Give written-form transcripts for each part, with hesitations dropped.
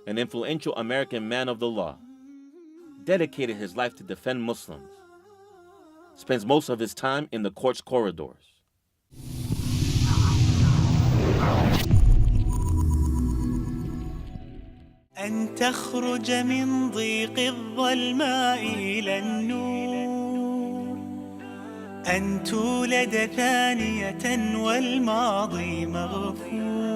an influential American man of the law, dedicated his life to defend Muslims, spends most of his time in the court's corridors. أن تخرج من ضيق الظلماء إلى النور، أن تولد ثانية والماضي مغفور،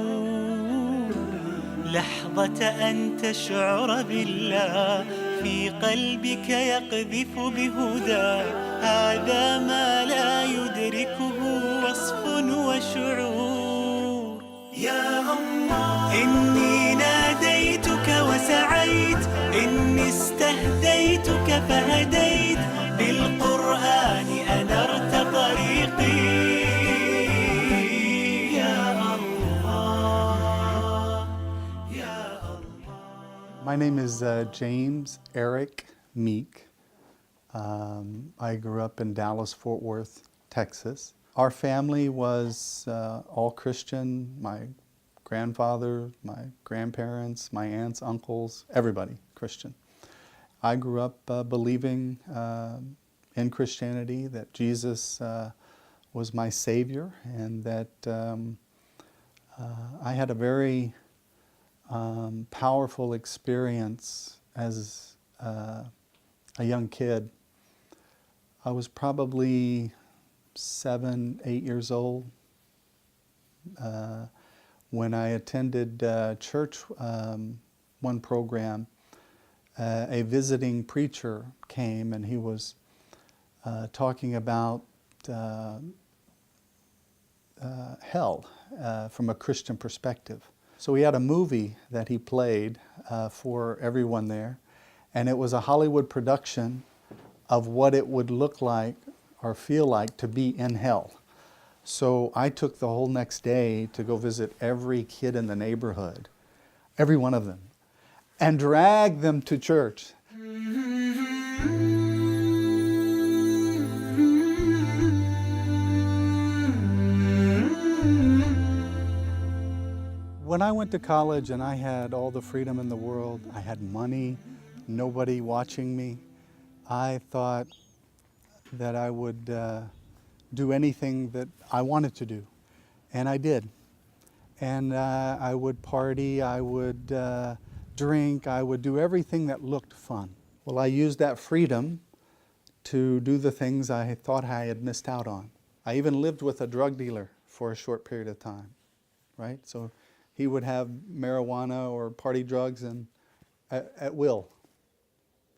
لحظة أن تشعر بالله في قلبك يقذف بهدى، هذا ما لا يدركه وصف وشعور. يا الله إني ناديتك وسعيت، إني استهديتك فهديت، بالقرآن أنرت طريقي. يا الله يا الله. My name is James Eric Meek. I grew up in Dallas, Fort Worth, Texas. Our family was all Christian. My grandfather, my grandparents, my aunts, uncles, everybody Christian. I grew up believing in Christianity, that Jesus was my Savior, and that I had a very powerful experience as a young kid. I was probably 7, 8 years old when I attended church one program. A visiting preacher came, and he was talking about hell from a Christian perspective. So he had a movie that he played for everyone there, and it was a Hollywood production of what it would look like or feel like to be in hell. So I took the whole next day to go visit every kid in the neighborhood, every one of them, and drag them to church. When I went to college and I had all the freedom in the world, I had money, nobody watching me, I thought that I would do anything that I wanted to do, and I did. And I would party, I would drink, I would do everything that looked fun. Well, I used that freedom to do the things I thought I had missed out on. I even lived with a drug dealer for a short period of time, right? So he would have marijuana or party drugs and at will.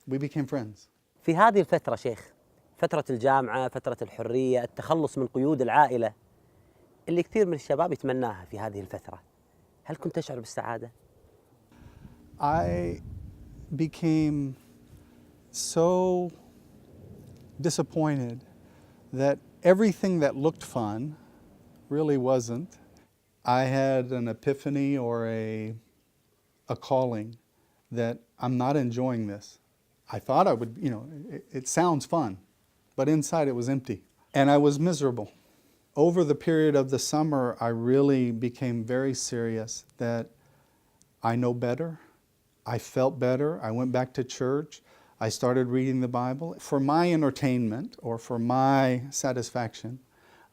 We became friends. في هذه الفترة شيخ، فترة الجامعة، فترة الحرية، التخلص من قيود العائلة اللي كثير من الشباب يتمناها في هذه الفترة، هل كنت تشعر بالسعادة؟ I became so disappointed that everything that looked fun really wasn't. I had an epiphany or a calling that I'm not enjoying this. I thought I would, it sounds fun, but inside it was empty. And I was miserable. Over the period of the summer, I really became very serious that I know better. I felt better. I went back to church. I started reading the Bible. For my entertainment or for my satisfaction,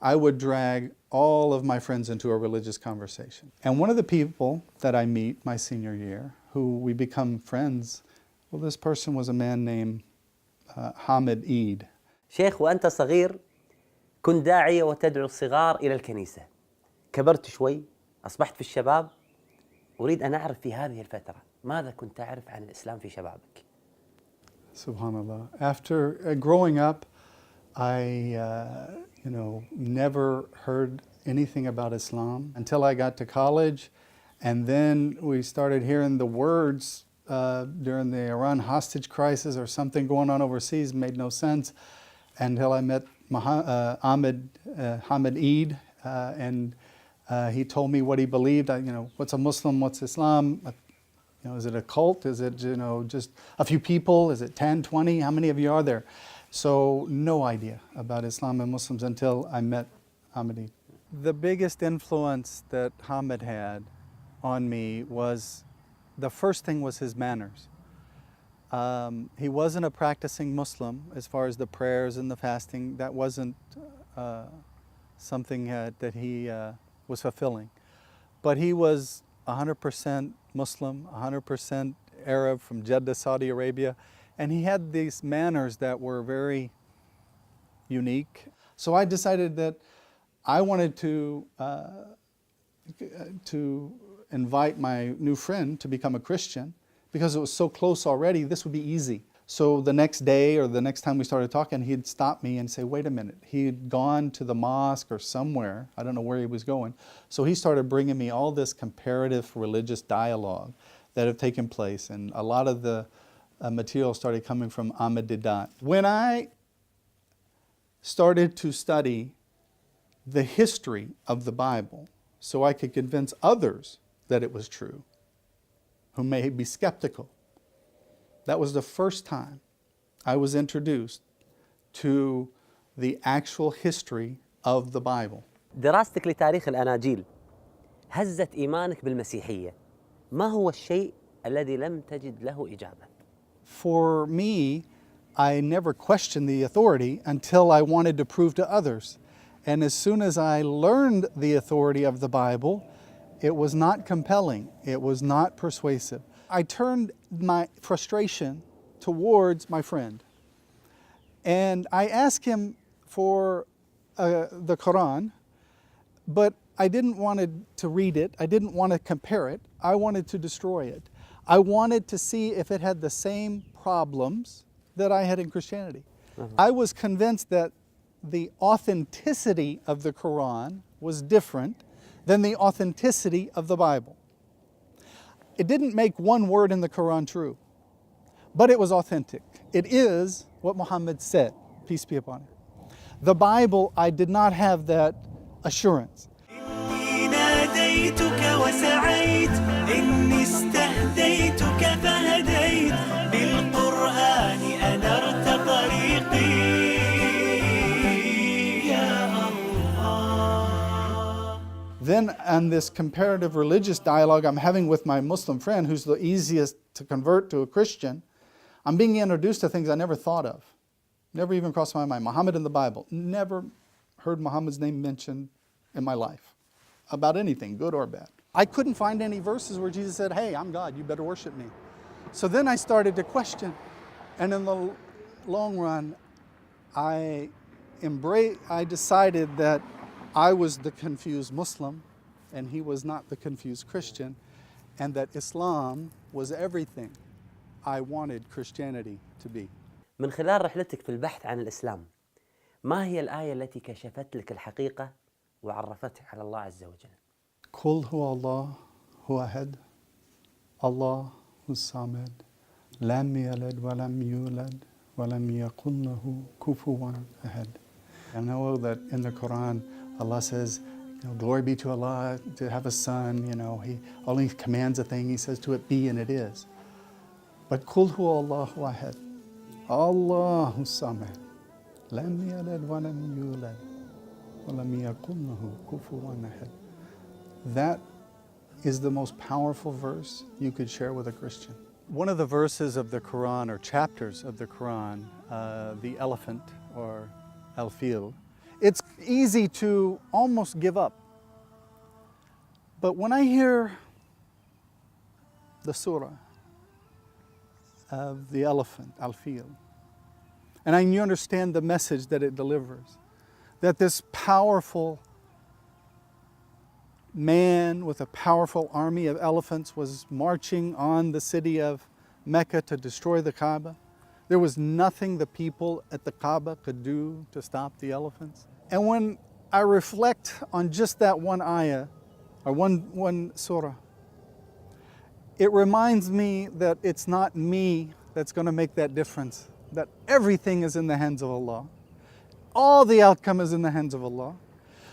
I would drag all of my friends into a religious conversation. And one of the people that I meet my senior year, who we become friends, well, this person was a man named ح³. شيخ وأنت صغير كنت داعية وتدعو الصغار إلى الكنيسة. كبرت شوي، أصبحت في الشباب. أريد أن أعرف في هذه الفترة ماذا كنت تعرف عن الإسلام في شبابك؟ Subhanallah. After growing up, I never heard anything about Islam until I got to college, and then we started hearing the words during the Iran hostage crisis or something going on overseas. Made no sense until I met ح³, and he told me what he believed. What's a Muslim? What's Islam? Is it a cult? Is it just a few people? Is it 10, 20? How many of you are there? So no idea about Islam and Muslims until I met ح³. The biggest influence that Hamid had on me was the first thing was his manners. He wasn't a practicing Muslim as far as the prayers and the fasting. That wasn't something that he was fulfilling. But he was 100% Muslim, 100% Arab from Jeddah, Saudi Arabia, and he had these manners that were very unique. So I decided that I wanted to invite my new friend to become a Christian. Because it was so close already, this would be easy. So the next day or the next time we started talking, he'd stop me and say, wait a minute. He'd gone to the mosque or somewhere. I don't know where he was going. So he started bringing me all this comparative religious dialogue that had taken place. And a lot of the material started coming from Ahmed Deedat. When I started to study the history of the Bible so I could convince others that it was true, who may be skeptical. That was the first time I was introduced to the actual history of the Bible. دراستك لتاريخ الأناجيل هزت إيمانك بالمسيحية. ما هو الشيء الذي لم تجد له إجابة؟ For me, I never questioned the authority until I wanted to prove to others. And as soon as I learned the authority of the Bible, it was not compelling. It was not persuasive. I turned my frustration towards my friend. And I asked him for the Quran, but I didn't want to read it. I didn't want to compare it. I wanted to destroy it. I wanted to see if it had the same problems that I had in Christianity. I was convinced that the authenticity of the Quran was different than the authenticity of the Bible. It didn't make one word in the Quran true, but it was authentic. It is what Muhammad said, peace be upon him. The Bible, I did not have that assurance. إني ناديتك وسعيت إني استهديتك فهديت بالقرآن أنرت طريقي يا الله. Then on this comparative religious dialogue I'm having with my Muslim friend, who's the easiest to convert to a Christian, I'm being introduced to things I never thought of. Never even crossed my mind. Muhammad in the Bible. Never heard Muhammad's name mentioned in my life about anything, good or bad. I couldn't find any verses where Jesus said, hey, I'm God, you better worship me. So then I started to question. And in the long run, I decided that I was the confused Muslim and he was not the confused Christian, and that Islam was everything I wanted Christianity to be. من خلال رحلتك في البحث عن الإسلام، ما هي الآية التي كشفت لك الحقيقة وعرفتك على الله عز وجل؟ قل هو الله هو أحد الله الصمد لم يلد ولم يولد ولم يكن له كفوا أحد. I know that in the Quran Allah says, glory be to Allah to have a son, He only commands a thing, He says to it be, and it is. But قل هو الله أحد الله الصمد لم يلد ولم يولد ولم يكن له كفوا أحد. That is the most powerful verse you could share with a Christian. One of the verses of the Quran, or chapters of the Quran, the elephant or al-fil, it's easy to almost give up. But when I hear the surah of the elephant, al-fil, and you understand the message that it delivers, that this powerful man with a powerful army of elephants was marching on the city of Mecca to destroy the Kaaba. There was nothing the people at the Kaaba could do to stop the elephants. And when I reflect on just that one ayah, or one surah, it reminds me that it's not me that's going to make that difference, that everything is in the hands of Allah. All the outcome is in the hands of Allah.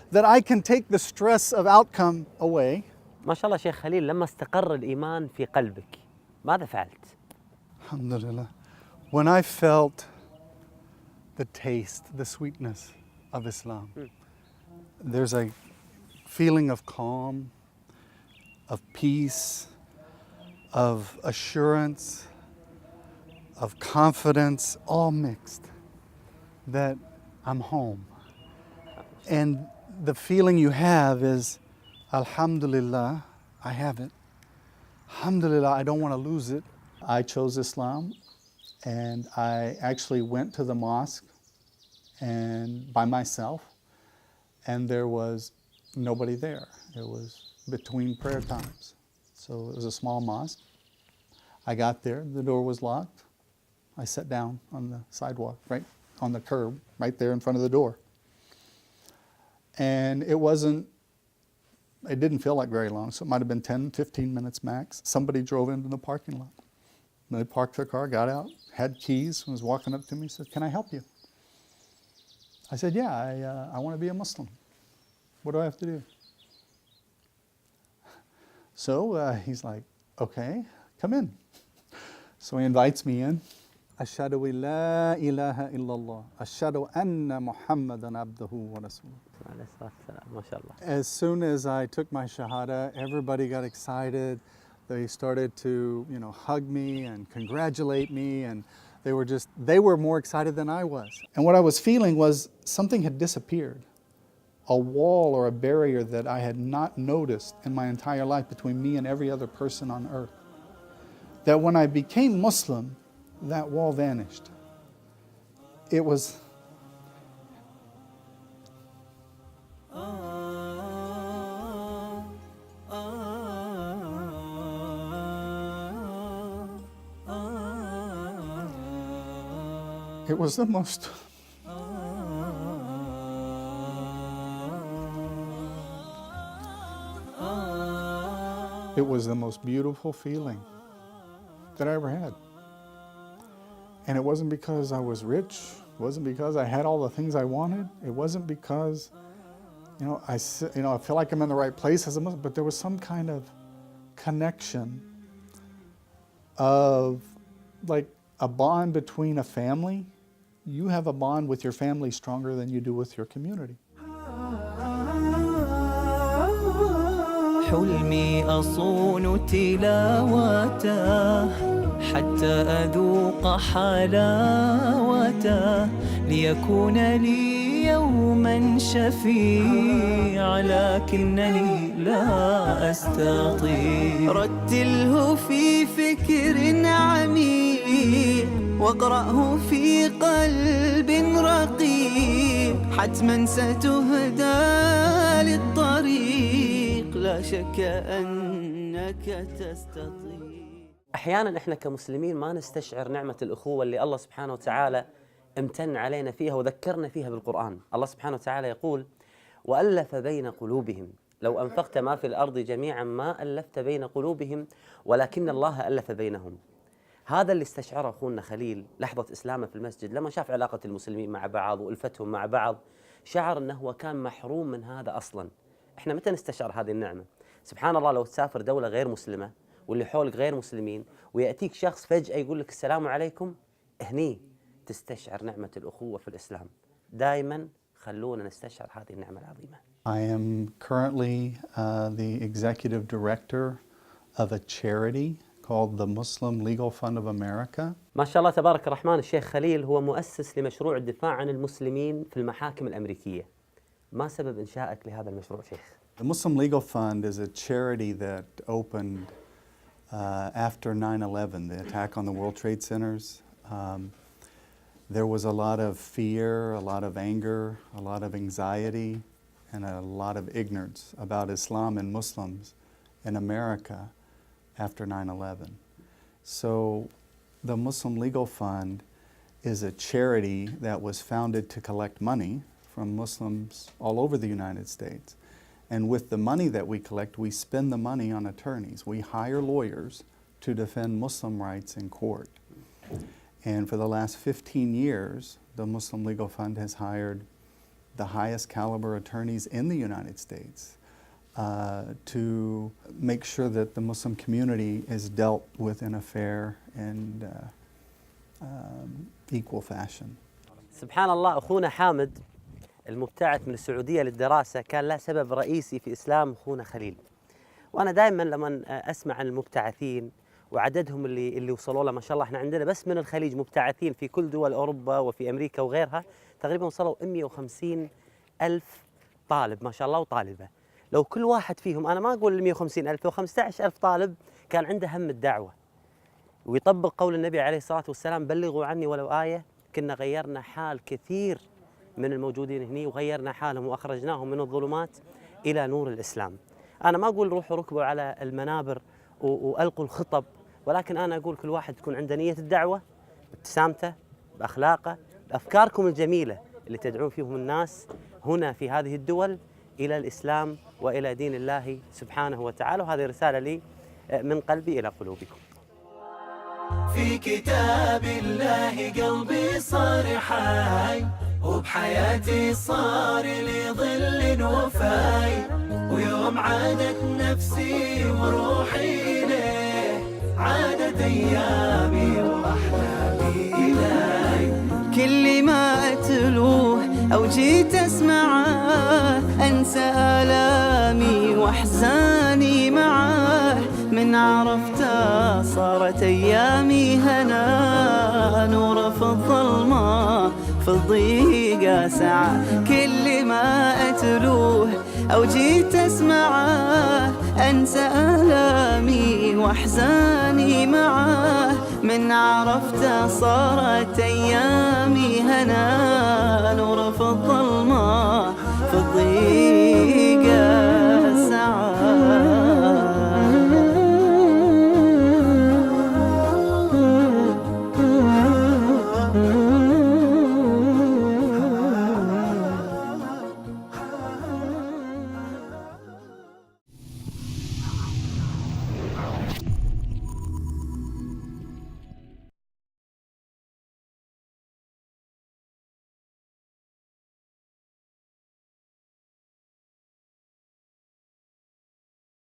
That I can take the stress of outcome away. ما شاء الله شيخ خليل، لما استقر الإيمان في قلبك ماذا فعلت؟ Alhamdulillah. When I felt the taste, the sweetness of Islam, there's a feeling of calm, of peace, of assurance, of confidence, all mixed, that I'm home. And the feeling you have is, Alhamdulillah, I have it. Alhamdulillah, I don't want to lose it. I chose Islam, and I actually went to the mosque and by myself, and there was nobody there. It was between prayer times. So it was a small mosque. I got there, the door was locked. I sat down on the sidewalk, right on the curb, right there in front of the door. And it didn't feel like very long, so it might have been 10, 15 minutes max. Somebody drove into the parking lot. They parked their car, got out, had keys, was walking up to me, said, "Can I help you?" I said, "Yeah, I want to be a Muslim. What do I have to do?" So he's like, "Okay, come in." So he invites me in. Ashhadu la ilaha illallah. Ashhadu anna Muhammadan abduhu wa rasuluh. As soon as I took my shahada, everybody got excited. They started to, hug me and congratulate me, and they were more excited than I was. And what I was feeling was something had disappeared. A wall or a barrier that I had not noticed in my entire life between me and every other person on earth. That when I became Muslim, that wall vanished. It was the most beautiful feeling that I ever had. And it wasn't because I was rich, it wasn't because I had all the things I wanted, it wasn't because, I feel like I'm in the right place as a Muslim, but there was some kind of connection of like a bond between a family. You have a bond with your family stronger than you do with your community. حلمي أصون تلاوته حتى أذوق حلاوته ليكون لي يوما شفيع لكنني لا أستطيع رتله في فكر عميق واقرأه في قلب رقيق حتما ستهدى للطريق لا شك أنك تستطيع. أحيانا إحنا كمسلمين ما نستشعر نعمة الأخوة اللي الله سبحانه وتعالى امتن علينا فيها وذكرنا فيها بالقرآن. الله سبحانه وتعالى يقول: وألف بين قلوبهم لو أنفقت ما في الأرض جميعا ما ألفت بين قلوبهم ولكن الله ألف بينهم. هذا اللي استشعره أخونا خليل لحظة إسلامه في المسجد لما شاف علاقة المسلمين مع بعض وألفتهم مع بعض، شعر أنه هو كان محروم من هذا أصلا. إحنا متى نستشعر هذه النعمة؟ سبحان الله، لو تسافر دولة غير مسلمة واللي حولك غير مسلمين ويأتيك شخص فجأة يقول لك السلام عليكم، هني تستشعر نعمة الأخوة في الإسلام. دائما خلونا نستشعر هذه النعمة العظيمة. I am currently the executive director of a charity called the Muslim Legal Fund of America. ما شاء الله تبارك الرحمن، الشيخ خليل هو مؤسس لمشروع الدفاع عن المسلمين في المحاكم الأمريكية. ما سبب إنشائك لهذا المشروع شيخ؟ The Muslim Legal Fund is a charity that opened after 9/11, the attack on the World Trade Centers. There was a lot of fear, a lot of anger, a lot of anxiety, and a lot of ignorance about Islam and Muslims in America after 9/11. So the Muslim Legal Fund is a charity that was founded to collect money from Muslims all over the United States. And with the money that we collect, we spend the money on attorneys. We hire lawyers to defend Muslim rights in court. And for the last 15 years, the Muslim Legal Fund has hired the highest caliber attorneys in the United States to make sure that the Muslim community is dealt with in a fair and equal fashion. سبحان الله، أخونا حامد المبتعث من السعودية للدراسة كان له سبب رئيسي في إسلام أخونا خليل. وأنا دائما لما أسمع عن المبتعثين وعددهم اللي وصلوا له ما شاء الله. احنا عندنا بس من الخليج مبتعثين في كل دول أوروبا وفي أمريكا وغيرها تقريبا وصلوا 150 ألف طالب ما شاء الله وطالبة. لو كل واحد فيهم، أنا ما أقول 150 ألف، لو 15 ألف طالب كان عنده هم الدعوة ويطبق قول النبي عليه الصلاة والسلام بلغوا عني ولو آية، كنا غيرنا حال كثير من الموجودين هني وغيرنا حالهم وأخرجناهم من الظلمات إلى نور الإسلام. أنا ما أقول روحوا ركبوا على المنابر وألقوا الخطب، ولكن أنا أقول كل واحد تكون عنده نية الدعوة بابتسامته بأخلاقه بأفكاركم الجميلة اللي تدعون فيهم الناس هنا في هذه الدول إلى الإسلام وإلى دين الله سبحانه وتعالى. وهذه رسالة لي من قلبي إلى قلوبكم. في كتاب الله قلبي صار حي، وبحياتي صار لي ظل وفاي، ويوم عادت نفسي وروحي ليه عادت أيامي وأحلامي إلي. كل ما أتلوه أو جيت أسمعه أنسى آلامي وأحزاني معاه، من عرفته صارت أيامي هنا، نور في الظلمة في الضيقة ساعة. كل ما أتلوه أو جيت أسمعه أنسى آلامي وأحزاني معاه، من عرفته صارت أيامي هنا،